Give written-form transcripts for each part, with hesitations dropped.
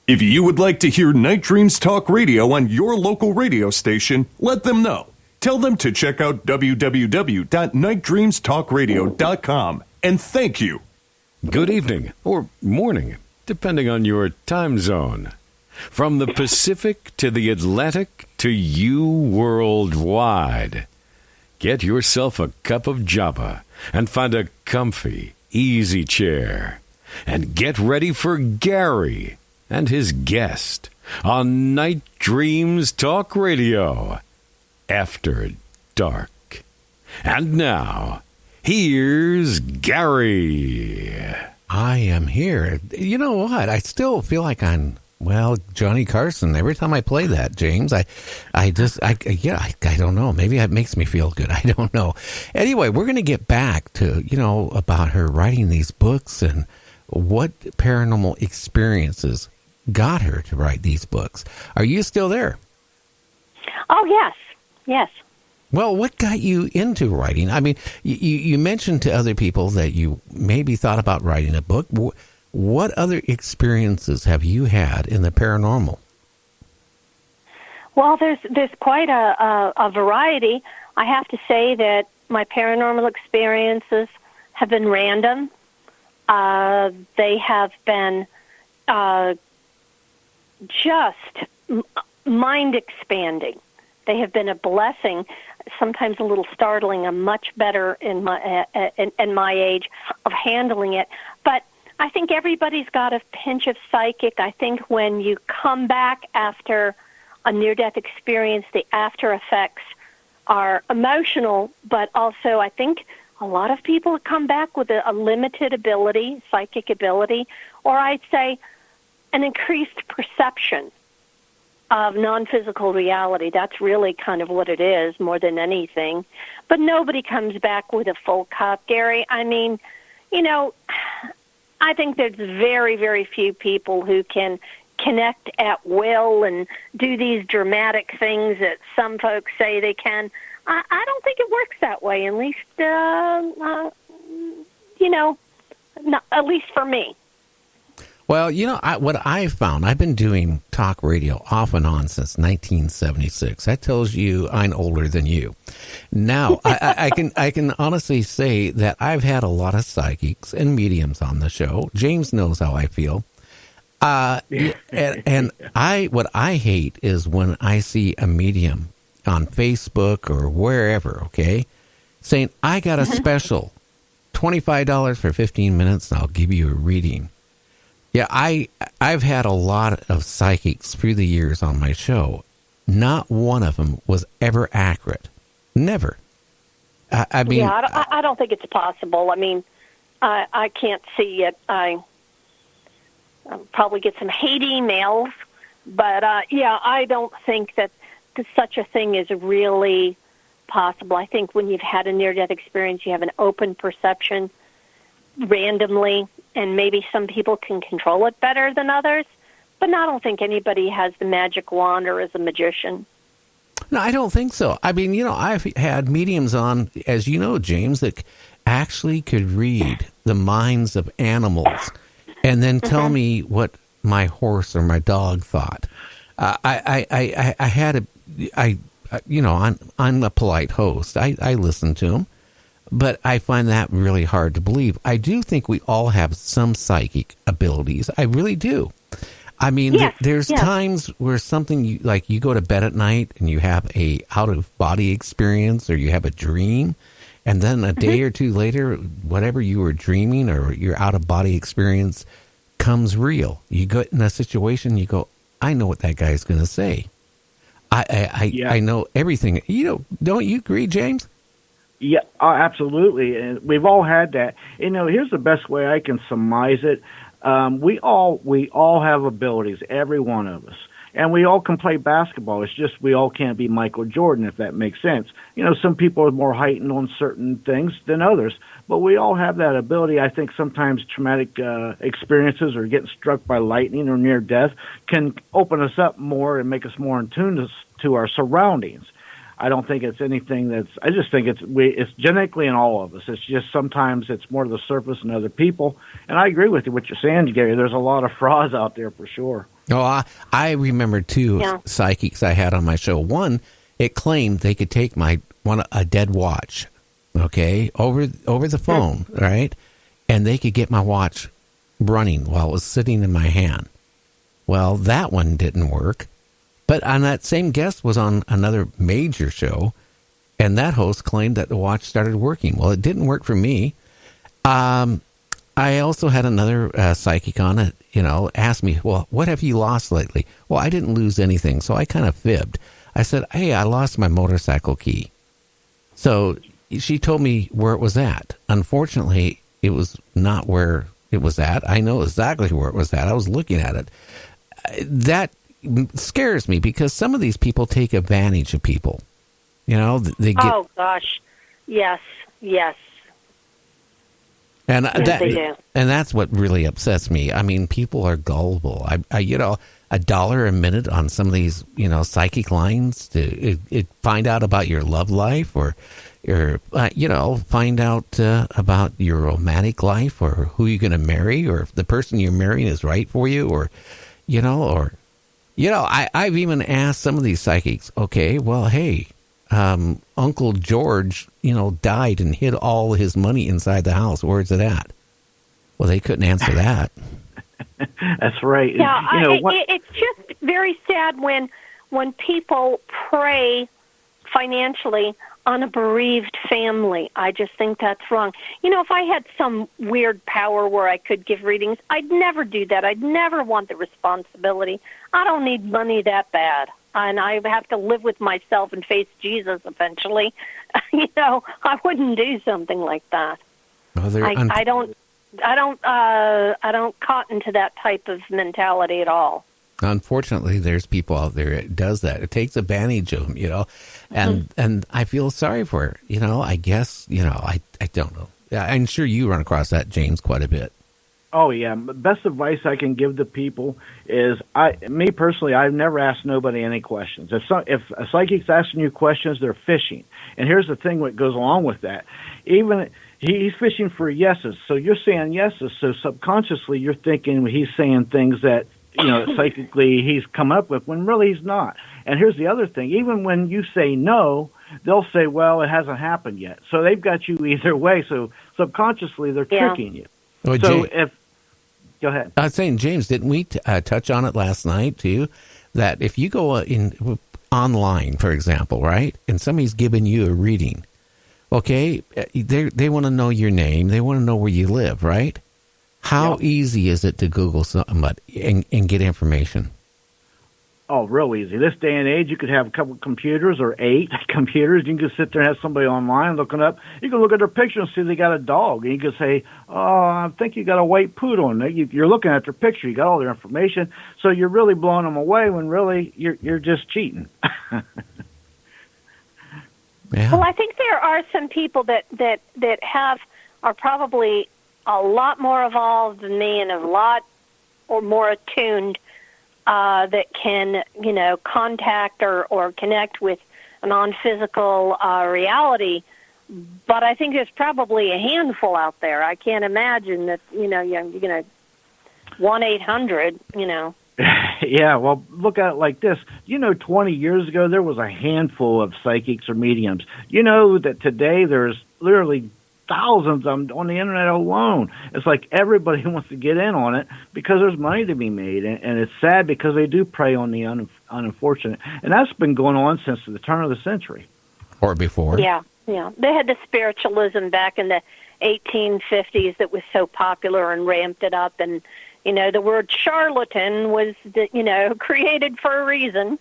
If you would like to hear Night Dreams Talk Radio on your local radio station, let them know. Tell them to check out www.nightdreamstalkradio.com. And thank you. Good evening, or morning, depending on your time zone. From the Pacific to the Atlantic to you worldwide. Get yourself a cup of Java and find a comfy, easy chair. And get ready for Gary and his guest on Night Dreams Talk Radio After Dark. And now, here's Gary. I am here. You know what? I still feel like I'm, Johnny Carson. Every time I play that, James, I don't know. Maybe it makes me feel good. I don't know. Anyway, we're going to get back to, about her writing these books and what paranormal experiences got her to write these books. Are you still there? Oh, yes. Well, what got you into writing? I mean, you mentioned to other people that you maybe thought about writing a book. What other experiences have you had in the paranormal? Well, there's quite a variety. I have to say that my paranormal experiences have been random. They have been just mind-expanding. They have been a blessing, sometimes a little startling. I'm much better in my age of handling it. But I think everybody's got a pinch of psychic. I think when you come back after a near-death experience, the after effects are emotional, but also I think a lot of people come back with a limited ability, psychic ability, or I'd say an increased perception of non-physical reality. That's really kind of what it is more than anything. But nobody comes back with a full cup, Gary. I mean, I think there's very, very few people who can connect at will and do these dramatic things that some folks say they can. I don't think it works that way, at least, not, at least for me. Well, what I've found, I've been doing talk radio off and on since 1976. That tells you I'm older than you. Now, I can honestly say that I've had a lot of psychics and mediums on the show. James knows how I feel. And what I hate is when I see a medium on Facebook or wherever, okay, saying, I got a special, $25 for 15 minutes, and I'll give you a reading. Yeah, I've had a lot of psychics through the years on my show. Not one of them was ever accurate. Never. I mean... Yeah, I don't think it's possible. I mean, I can't see it. I'll probably get some hate emails, but I don't think that such a thing is really possible. I think when you've had a near-death experience, you have an open perception randomly, and maybe some people can control it better than others, but I don't think anybody has the magic wand or is a magician. No, I don't think so. I mean, I've had mediums on, as you know, James, that actually could read the minds of animals and then tell me what my horse or my dog thought. I'm a polite host. I listen to them, but I find that really hard to believe. I do think we all have some psychic abilities. I really do. I mean, there's times where something you go to bed at night and you have a out-of-body experience or you have a dream, and then a day or two later, whatever you were dreaming or your out-of-body experience comes real. You go in a situation, you go, I know what that guy's going to say. I know everything. Don't you agree, James? Yeah, absolutely. And we've all had that. Here's the best way I can surmise it. We all have abilities, every one of us. And we all can play basketball. It's just we all can't be Michael Jordan, if that makes sense. Some people are more heightened on certain things than others. But we all have that ability. I think sometimes traumatic experiences or getting struck by lightning or near death can open us up more and make us more in tune to our surroundings. I don't think it's anything I just think it's genetically in all of us. It's just sometimes it's more to the surface than other people. And I agree with you, what you're saying, Gary. There's a lot of frauds out there for sure. Oh, I remember two psychics I had on my show. One, it claimed they could take a dead watch, okay, over the phone, right? And they could get my watch running while it was sitting in my hand. Well, that one didn't work. But on that same guest was on another major show, and that host claimed that the watch started working. Well, it didn't work for me. I also had another psychic on it, asked me, well, what have you lost lately? Well, I didn't lose anything, so I kind of fibbed. I said, hey, I lost my motorcycle key. So she told me where it was at. Unfortunately, it was not where it was at. I know exactly where it was at. I was looking at it. That scares me because some of these people take advantage of people. They get... Oh, gosh. Yes. And yes, they do. And that's what really upsets me. I mean, people are gullible. I $1 a minute on some of these, psychic lines to find out about your love life or find out about your romantic life or who you're going to marry or if the person you're marrying is right for you I've even asked some of these psychics, okay, well, hey, Uncle George, died and hid all his money inside the house. Where's it at? Well, they couldn't answer that. That's right. Yeah, it's just very sad when people prey financially on a bereaved family. I just think that's wrong. If I had some weird power where I could give readings, I'd never do that. I'd never want the responsibility. I don't need money that bad. And I have to live with myself and face Jesus eventually. I wouldn't do something like that. Well, I don't cotton to that type of mentality at all. Unfortunately, there's people out there that does that. It takes advantage of them, and I feel sorry for her. I guess, I don't know. I'm sure you run across that, James, quite a bit. Oh, yeah. The best advice I can give to people is, me personally, I've never asked nobody any questions. If a psychic's asking you questions, they're fishing. And here's the thing what goes along with that. Even he's fishing for yeses. So you're saying yeses. So subconsciously you're thinking he's saying things that, psychically he's come up with when really he's not. And here's the other thing. Even when you say no, they'll say, well, it hasn't happened yet. So they've got you either way. So subconsciously they're tricking you. Well, Go ahead. I was saying, James, didn't we touch on it last night, too? That if you go online, for example, right, and somebody's giving you a reading, okay, they want to know your name. They want to know where you live, right? How easy is it to Google somebody and get information? Oh, real easy. This day and age, you could have a couple of computers or 8 computers. You can just sit there and have somebody online looking up. You can look at their picture and see they got a dog. And you can say, oh, I think you got a white poodle. And you're looking at their picture. You got all their information. So you're really blowing them away when really you're just cheating. Yeah. Well, I think there are some people that are probably a lot more evolved than me and a lot or more attuned that can, contact or connect with a non-physical reality. But I think there's probably a handful out there. I can't imagine that, you're going to 1-800, Yeah, well, look at it like this. 20 years ago, there was a handful of psychics or mediums. You know that today there's literally thousands of them on the internet alone. It's like everybody wants to get in on it because there's money to be made. And it's sad because they do prey on the unfortunate. And that's been going on since the turn of the century. Or before. Yeah. They had the spiritualism back in the 1850s that was so popular and ramped it up. And, the word charlatan was, created for a reason.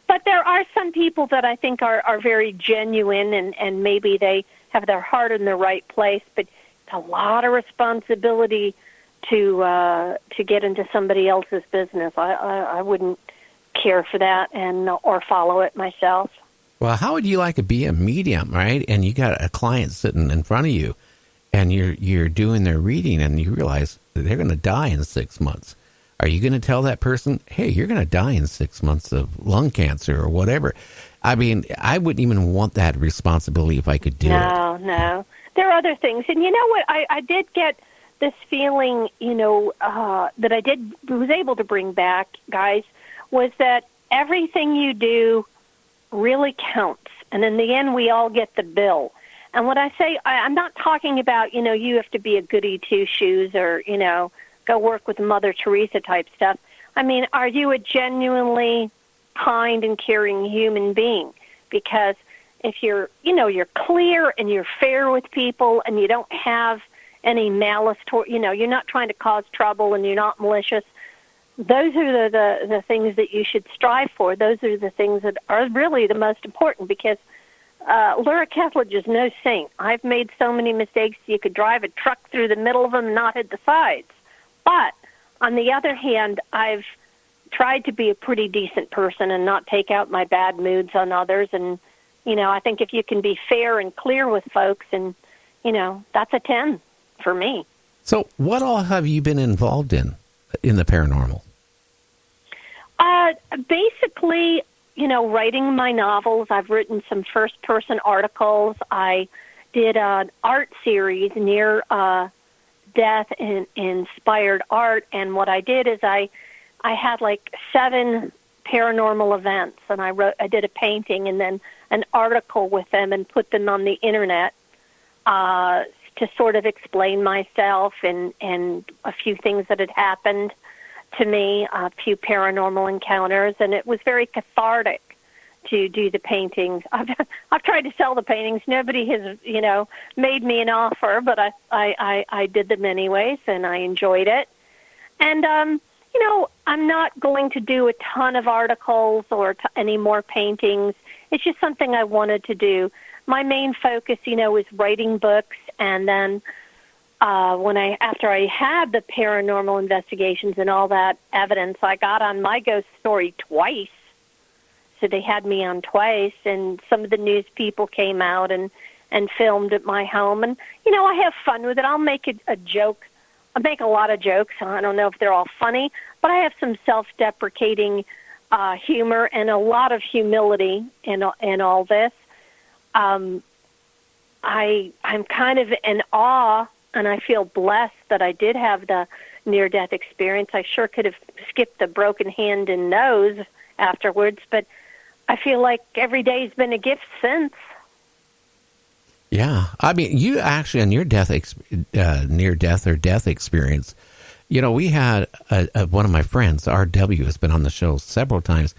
But there are some people that I think are very genuine and maybe they have their heart in the right place, but it's a lot of responsibility to get into somebody else's business. I wouldn't care for that or follow it myself. Well, how would you like to be a medium, right? And you got a client sitting in front of you, and you're doing their reading, and you realize that they're going to die in 6 months. Are you going to tell that person, hey, you're going to die in 6 months of lung cancer or whatever? I mean, I wouldn't even want that responsibility if I could do it. No. There are other things. And you know what? I did get this feeling, that I was able to bring back, guys, was that everything you do really counts. And in the end, we all get the bill. And what I say, I'm not talking about, you have to be a goody two-shoes or, go work with Mother Teresa type stuff. I mean, are you a genuinely kind and caring human being? Because if you're clear and you're fair with people and you don't have any malice toward, you're not trying to cause trouble and you're not malicious, those are the things that you should strive for. Those are the things that are really the most important, because Lura Ketchledge is no saint. I've made so many mistakes. You could drive a truck through the middle of them and not hit the sides. But on the other hand, I've tried to be a pretty decent person and not take out my bad moods on others. And, I think if you can be fair and clear with folks, and, that's a 10 for me. So what all have you been involved in the paranormal? Basically, writing my novels. I've written some first-person articles. I did an art series, Near Death and Inspired Art, and what I did is I had like 7 paranormal events, and I did a painting and then an article with them and put them on the internet to sort of explain myself and a few things that had happened to me, a few paranormal encounters, and it was very cathartic to do the paintings. I've tried to sell the paintings. Nobody has, made me an offer, but I did them anyways, and I enjoyed it. And, I'm not going to do a ton of articles or any more paintings. It's just something I wanted to do. My main focus, is writing books, and then after I had the paranormal investigations and all that evidence, I got on My Ghost Story twice. So they had me on twice, and some of the news people came out and filmed at my home. And, I have fun with it. I'll make a joke. I make a lot of jokes. I don't know if they're all funny, but I have some self-deprecating humor and a lot of humility in all this. I'm kind of in awe, and I feel blessed that I did have the near-death experience. I sure could have skipped the broken hand and nose afterwards, but I feel like every day's been a gift since. Yeah. I mean, you actually, on your near-death or death experience, we had one of my friends, R.W., has been on the show several times.